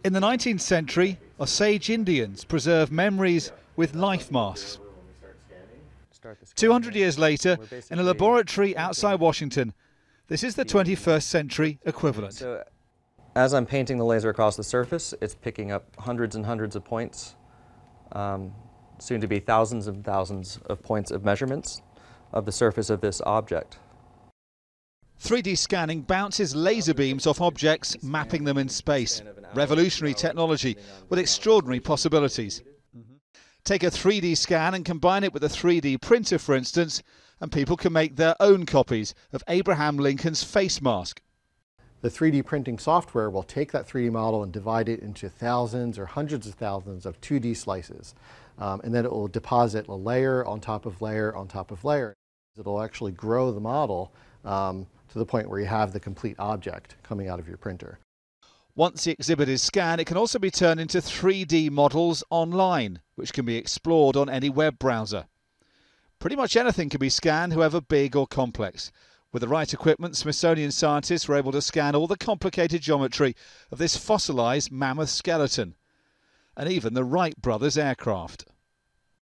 In the 19th century, Osage Indians preserved memories with life masks. 200 years later, in a laboratory outside Washington, this is the 21st century equivalent. So, as I'm painting the laser across the surface, it's picking up hundreds and hundreds of points, soon to be thousands and thousands of points of measurements of the surface of this object. 3D scanning bounces laser beams off objects, mapping them in space. Revolutionary technology with extraordinary possibilities. Take a 3D scan and combine it with a 3D printer, for instance, and people can make their own copies of Abraham Lincoln's face mask. The 3D printing software will take that 3D model and divide it into thousands or hundreds of thousands of 2D slices. And then it will deposit a layer on top of layer on top of layer. It'll actually grow the model to the point where you have the complete object coming out of your printer. Once the exhibit is scanned, it can also be turned into 3D models online, which can be explored on any web browser. Pretty much anything can be scanned, however big or complex. With the right equipment, Smithsonian scientists were able to scan all the complicated geometry of this fossilised mammoth skeleton, and even the Wright brothers aircraft.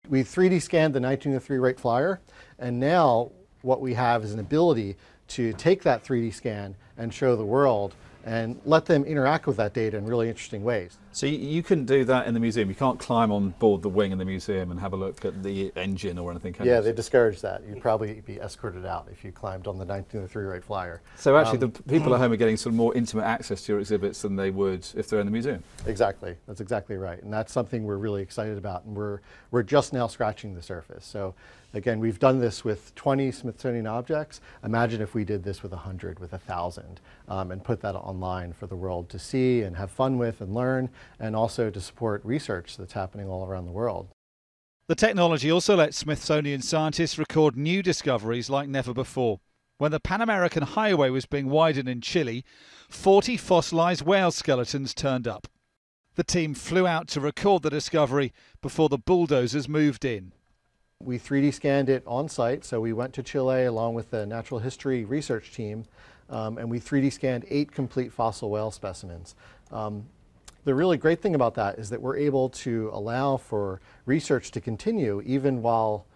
We 3D scanned the 1903 Wright Flyer, and now what we have is an ability to take that 3D scan and show the world and let them interact with that data in really interesting ways. So you couldn't do that in the museum? You can't climb on board the wing in the museum and have a look at the engine or anything, can you? Yeah, they discourage that. You'd probably be escorted out if you climbed on the 1903 Wright Flyer. So actually the people at home are getting sort of more intimate access to your exhibits than they would if they're in the museum? Exactly. That's exactly right. And that's something we're really excited about. And we're just now scratching the surface. So again, we've done this with 20 Smithsonian objects. Imagine if we did this with 100, with 1,000, and put that online for the world to see and have fun with and learn, and also to support research that's happening all around the world. The technology also lets Smithsonian scientists record new discoveries like never before. When the Pan American Highway was being widened in Chile, 40 fossilised whale skeletons turned up. The team flew out to record the discovery before the bulldozers moved in. We 3D scanned it on site, so we went to Chile along with the natural history research team, and we 3D scanned 8 complete fossil whale specimens. The really great thing about that is that we're able to allow for research to continue even while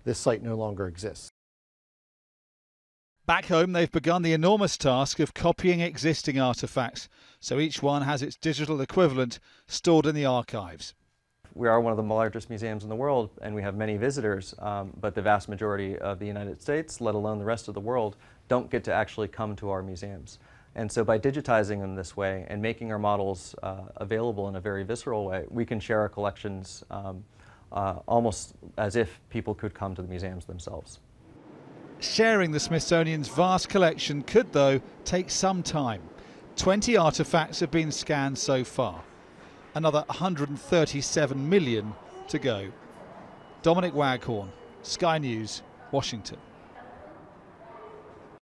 this site no longer exists. Back home, they've begun the enormous task of copying existing artefacts, so each one has its digital equivalent stored in the archives. We are one of the largest museums in the world, and we have many visitors, but the vast majority of the United States, let alone the rest of the world, don't get to actually come to our museums. And so by digitizing them this way and making our models available in a very visceral way, we can share our collections almost as if people could come to the museums themselves. Sharing the Smithsonian's vast collection could, though, take some time. 20 artefacts have been scanned so far. Another 137 million to go. Dominic Waghorn, Sky News, Washington.